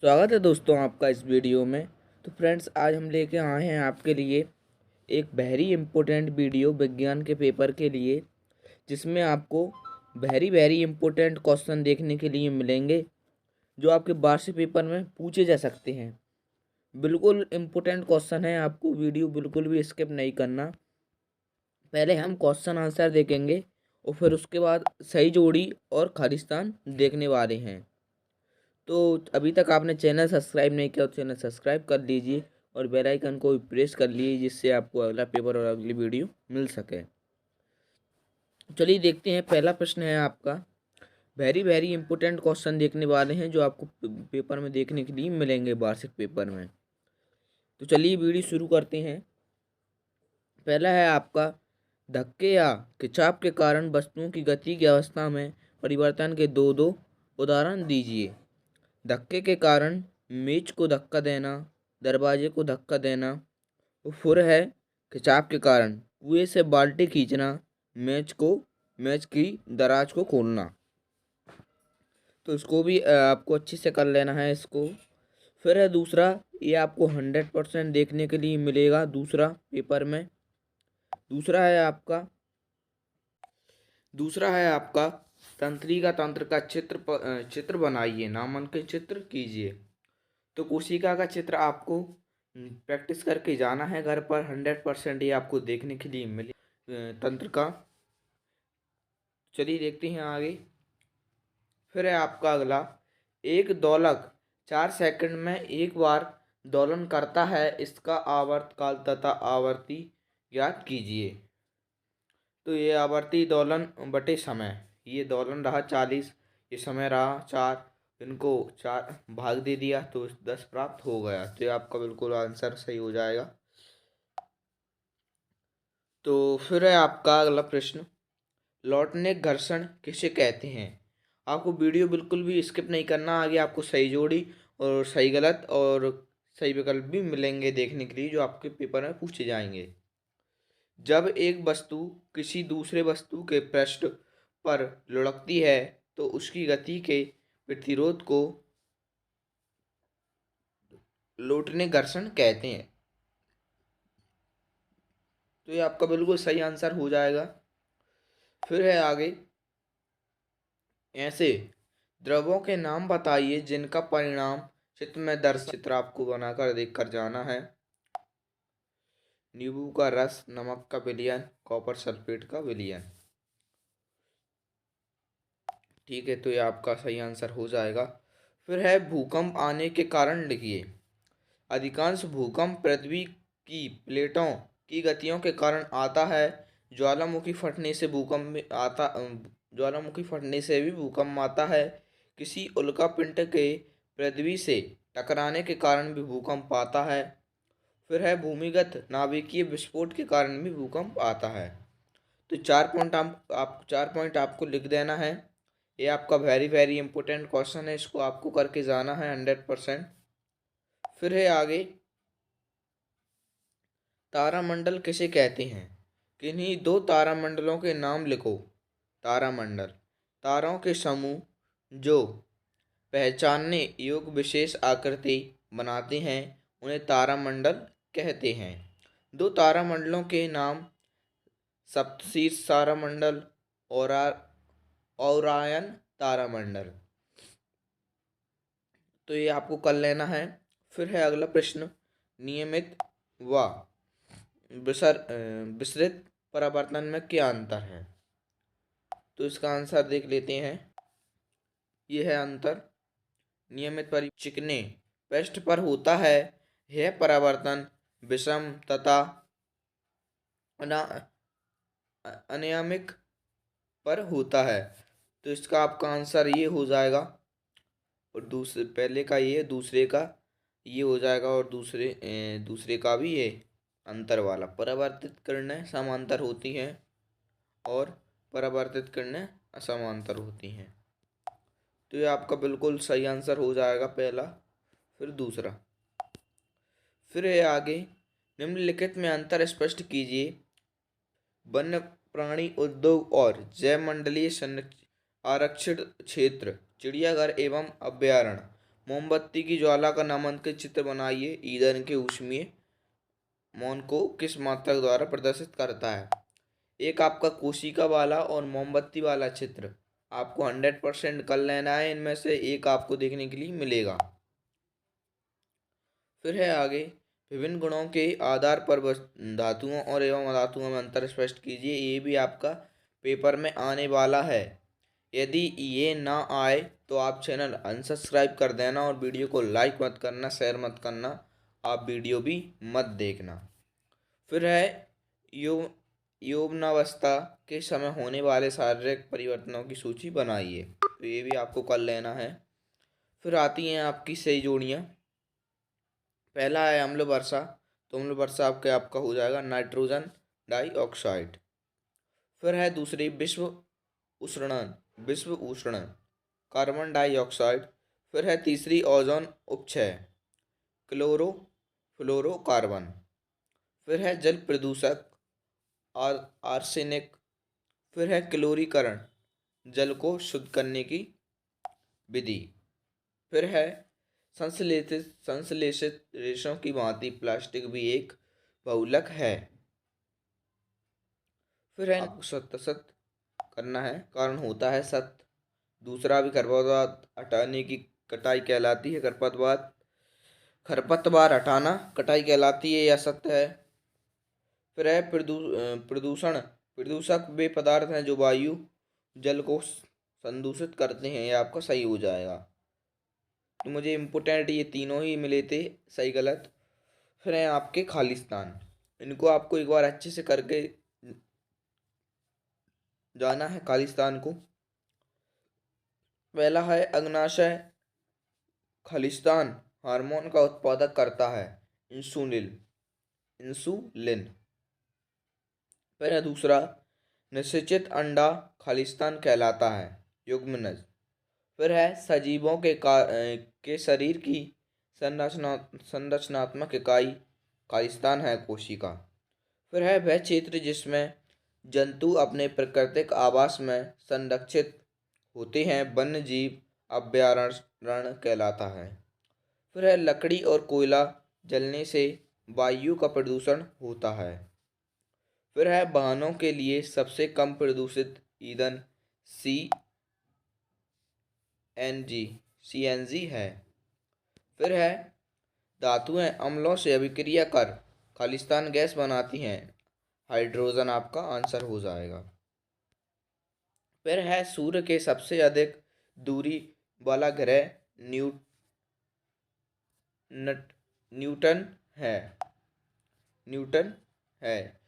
स्वागत है दोस्तों आपका इस वीडियो में। तो फ्रेंड्स, आज हम लेके आए हैं आपके लिए एक वेरी इम्पोर्टेंट वीडियो विज्ञान के पेपर के लिए, जिसमें आपको वेरी इम्पोर्टेंट क्वेश्चन देखने के लिए मिलेंगे जो आपके वार्षिक पेपर में पूछे जा सकते हैं। बिल्कुल इम्पोर्टेंट क्वेश्चन है, आपको वीडियो बिल्कुल भी स्किप नहीं करना। पहले हम क्वेश्चन आंसर देखेंगे और फिर उसके बाद सही जोड़ी और खालिस्तान देखने वाले हैं। तो अभी तक आपने चैनल सब्सक्राइब नहीं किया तो चैनल सब्सक्राइब कर लीजिए और बेल आइकन को भी प्रेस कर लीजिए, जिससे आपको अगला पेपर और अगली वीडियो मिल सके। चलिए देखते हैं, पहला प्रश्न है आपका। वेरी इंपॉर्टेंट क्वेश्चन देखने वाले हैं जो आपको पेपर में देखने के लिए मिलेंगे वार्षिक पेपर में। तो चलिए वीडियो शुरू करते हैं। पहला है आपका, धक्के या खिंचाव के कारण वस्तुओं की गति की अवस्था में परिवर्तन के दो दो उदाहरण दीजिए। धक्के के कारण मेज को धक्का देना, दरवाजे को धक्का देना। फुर है खिंचाव के कारण कुएं से बाल्टी खींचना, मेज की दराज को खोलना। तो इसको भी आपको अच्छे से कर लेना है इसको। फिर है दूसरा, ये आपको 100% देखने के लिए मिलेगा दूसरा पेपर में। दूसरा है आपका तंत्रिका तंत्र का चित्र बनाइए, नामांकित चित्र कीजिए। तो कोशिका का चित्र आपको प्रैक्टिस करके जाना है घर पर। 100% ये आपको देखने के लिए मिले तंत्र का। चलिए देखते हैं आगे। फिर है आपका अगला, एक दोलक 4 सेकंड में एक बार दोलन करता है, इसका आवर्तकाल तथा आवर्ती ज्ञात कीजिए। तो ये आवर्ती दोलन बटे समय, ये दोलन रहा 40, ये समय रहा 4, इनको 4 भाग दे दिया तो 10 प्राप्त हो गया। तो ये आपका बिल्कुल आंसर सही हो जाएगा। तो फिर है आपका अगला प्रश्न, लौटने घर्षण किसे कहते हैं। आपको वीडियो बिल्कुल भी स्किप नहीं करना, आगे आपको सही जोड़ी और सही गलत और सही विकल्प भी मिलेंगे देखने के लिए जो आपके पेपर में पूछे जाएंगे। जब एक वस्तु किसी दूसरे वस्तु के पृष्ठ पर लुढ़कती है तो उसकी गति के प्रतिरोध को लौटने घर्षण कहते हैं। तो ये आपका बिल्कुल सही आंसर हो जाएगा। फिर है आगे, ऐसे द्रव्यों के नाम बताइए जिनका परिणाम चित्र में दर्ज। चित्र आपको बनाकर देखकर जाना है। नींबू का रस, नमक का विलयन, कॉपर सल्फेट का विलयन। ठीक है, तो ये आपका सही आंसर हो जाएगा। फिर है भूकंप आने के कारण लिखिए। अधिकांश भूकंप पृथ्वी की प्लेटों की गतियों के कारण आता है। ज्वालामुखी फटने से ज्वालामुखी फटने से भी भूकंप आता है। किसी उल्का पिंड के पृथ्वी से टकराने के कारण भी भूकंप आता है। फिर है भूमिगत नाभिकीय विस्फोट के कारण भी भूकंप आता है। तो 4 पॉइंट आप 4 पॉइंट आपको लिख देना है। ये आपका वेरी इंपॉर्टेंट क्वेश्चन है, इसको आपको करके जाना है 100%। फिर है आगे, तारामंडल किसे कहते हैं। किन्हीं दो तारामंडलों के नाम लिखो। तारामंडल तारों के समूह जो पहचानने योग्य विशेष आकृति बनाते हैं, उन्हें तारामंडल कहते हैं। दो तारामंडलों के नाम सप्तशीर्ष तारामंडल और ओरायन तारामंडल। तो ये आपको कर लेना है। फिर है अगला प्रश्न, नियमित व विसरित परावर्तन में क्या अंतर है। तो इसका आंसर देख लेते हैं। ये है अंतर, नियमित पर चिकने पृष्ठ पर होता है, यह परावर्तन विषम तथा अनियमित पर होता है। तो इसका आपका आंसर ये हो जाएगा। और दूसरे पहले का ये, दूसरे का ये हो जाएगा और दूसरे का भी ये अंतर वाला। परावर्तित किरणें समांतर होती हैं और परावर्तित किरणें असमांतर होती हैं। तो ये आपका बिल्कुल सही आंसर हो जाएगा पहला। फिर दूसरा, फिर है आगे, निम्नलिखित में अंतर स्पष्ट कीजिए। वन्य प्राणी उद्योग और जैव मंडलीय आरक्षित क्षेत्र, चिड़ियाघर एवं अभ्यारण्य, मोमबत्ती की ज्वाला का नामांकित चित्र बनाइए। ईंधन के ऊष्मीय मौन को किस मात्रक द्वारा प्रदर्शित करता है। एक आपका कोशिका वाला और मोमबत्ती वाला चित्र आपको 100% कर लेना है। इनमें से एक आपको देखने के लिए मिलेगा। फिर है आगे, विभिन्न गुणों के आधार पर धातुओं और एवं अधातुओं में अंतर स्पष्ट कीजिए। ये भी आपका पेपर में आने वाला है। यदि ये ना आए तो आप चैनल अनसब्सक्राइब कर देना और वीडियो को लाइक मत करना, शेयर मत करना, आप वीडियो भी मत देखना। फिर है यौवनावस्था के समय होने वाले शारीरिक परिवर्तनों की सूची बनाइए। तो ये भी आपको कर लेना है। फिर आती हैं आपकी सही जोड़ियाँ। पहला है अम्ल वर्षा। तो अम्ल वर्षा आपका हो जाएगा नाइट्रोजन डाइऑक्साइड। फिर है दूसरी विश्व उष्णन कार्बन डाइऑक्साइड। फिर है तीसरी ओजोन उपक्षय क्लोरोफ्लोरोकार्बन। फिर है जल प्रदूषक आर्सेनिक। फिर है क्लोरीकरण जल को शुद्ध करने की विधि। फिर है संश्लेषित रेशों की भांति प्लास्टिक भी एक बहुलक है। फिर है आपको सत करना है, कारण होता है सत। दूसरा भी खरपतवार हटाने की कटाई कहलाती है। खरपतवार हटाना कटाई कहलाती है या सत्य है। फिर है प्रदूषण। प्रदूषक वे पदार्थ हैं जो वायु जल को संदूषित करते हैं। ये आपका सही हो जाएगा। तो मुझे इम्पोर्टेंट ये तीनों ही मिले थे, सही गलत। फिर हैं आपके खालिस्तान। इनको आपको एक बार अच्छे से करके जाना है खालिस्तान को। पहला है अग्नाशय खालिस्तान हार्मोन का उत्पादक करता है, इंसुलिन। फिर है दूसरा निषेचित अंडा खालिस्तान कहलाता है, युग्मनज। फिर है सजीवों के शरीर की संरचनात्मक इकाई खालिस्तान है, कोशिका। फिर है वह क्षेत्र जिसमें जंतु अपने प्राकृतिक आवास में संरक्षित होते हैं, वन्य जीव अभयारण्य कहलाता है। फिर है लकड़ी और कोयला जलने से वायु का प्रदूषण होता है। फिर है वाहनों के लिए सबसे कम प्रदूषित ईंधन सीएनजी है। फिर है धातुएं अम्लों से अभिक्रिया कर खालिस्तान गैस बनाती हैं, हाइड्रोजन आपका आंसर हो जाएगा। फिर है सूर्य के सबसे अधिक दूरी वाला ग्रह न्यूटन है।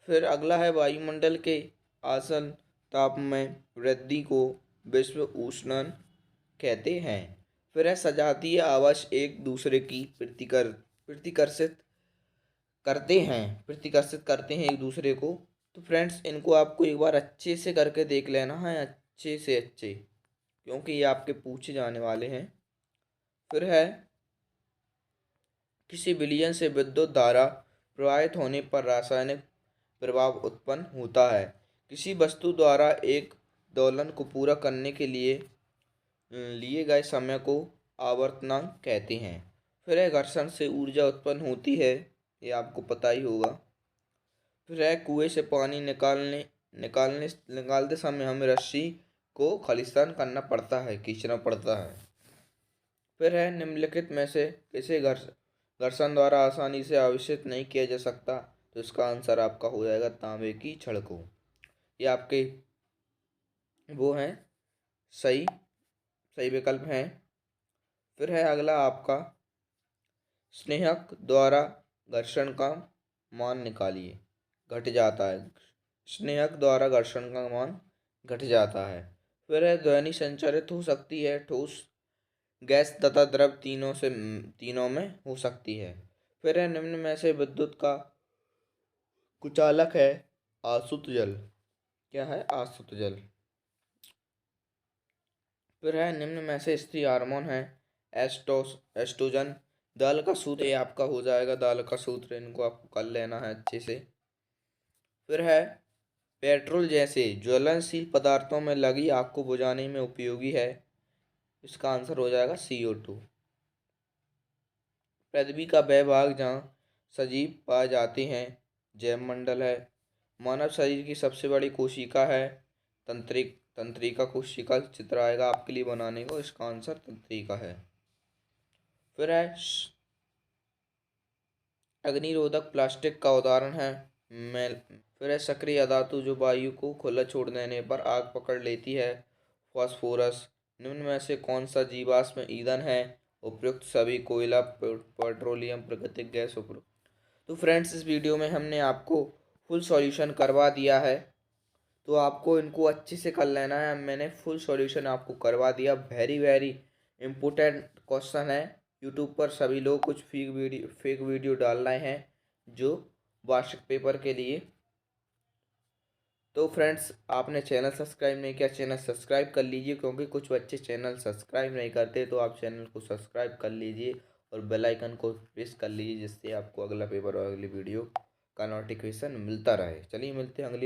फिर अगला है वायुमंडल के आसन ताप में वृद्धि को विश्व उष्णन कहते हैं। फिर है सजातीय आवास एक दूसरे की प्रतिकर्षित करते हैं एक दूसरे को। तो फ्रेंड्स इनको आपको एक बार अच्छे से करके देख लेना है, अच्छे से अच्छे, क्योंकि ये आपके पूछे जाने वाले हैं। फिर है किसी विलयन से विद्युत धारा प्रवाहित होने पर रासायनिक प्रभाव उत्पन्न होता है। किसी वस्तु द्वारा एक दोलन को पूरा करने के लिए गए समय को आवर्तनांक कहते हैं। फिर है घर्षण से ऊर्जा उत्पन्न होती है, ये आपको पता ही होगा। फिर है कुएं से पानी निकालते समय हमें रस्सी को खालिस्तान करना पड़ता है, खींचना पड़ता है। फिर है निम्नलिखित में से किसे घर्षण द्वारा आसानी से आविष्कृत नहीं किया जा सकता। तो इसका आंसर आपका हो जाएगा तांबे की छड़ को। ये आपके वो हैं सही विकल्प हैं। फिर है अगला आपका स्नेहक द्वारा घर्षण का मान निकालिए, घट जाता है। स्नेहक द्वारा घर्षण का मान घट जाता है। फिर है ध्वनि संचारित हो सकती है, ठोस गैस तथा द्रव तीनों में हो सकती है। फिर है निम्न में से विद्युत का कुचालक है आसुत जल। क्या है? आसुत जल। फिर है निम्न में से स्त्री हार्मोन है एस्ट्रोजन। दाल का सूत्र ये आपका हो जाएगा, दाल का सूत्र, इनको आपको कर लेना है अच्छे से। फिर है पेट्रोल जैसे ज्वलनशील पदार्थों में लगी आग को बुझाने में उपयोगी है, इसका आंसर हो जाएगा CO2। पृथ्वी का वह भाग जहाँ सजीव पाए जाते हैं जैव मंडल है। मानव शरीर की सबसे बड़ी कोशिका है तंत्रिका कोशिका। चित्र आएगा आपके लिए बनाने को, इसका आंसर तंत्रिका है। फिर है अग्निरोधक प्लास्टिक का उदाहरण है मेल। फिर है सक्रिय धातु जो वायु को खुला छोड़ देने पर आग पकड़ लेती है, फास्फोरस। निम्न में से कौन सा जीवाश्म ईंधन है? उपयुक्त सभी कोयला, पेट्रोलियम, प्राकृतिक गैस उपयुक्त। तो फ्रेंड्स, इस वीडियो में हमने आपको फुल सॉल्यूशन करवा दिया है, तो आपको इनको अच्छे से कर लेना है। मैंने फुल सॉल्यूशन आपको करवा दिया। वेरी वेरी इम्पोर्टेंट क्वेश्चन है। यूट्यूब पर सभी लोग कुछ फेक वीडियो डाल रहे हैं जो वार्षिक पेपर के लिए। तो फ्रेंड्स, आपने चैनल सब्सक्राइब नहीं किया, चैनल सब्सक्राइब कर लीजिए, क्योंकि कुछ बच्चे चैनल सब्सक्राइब नहीं करते। तो आप चैनल को सब्सक्राइब कर लीजिए और बेल आइकन को प्रेस कर लीजिए, जिससे आपको अगला पेपर और अगली वीडियो का नोटिफिकेशन मिलता रहे। चलिए मिलते हैं अगली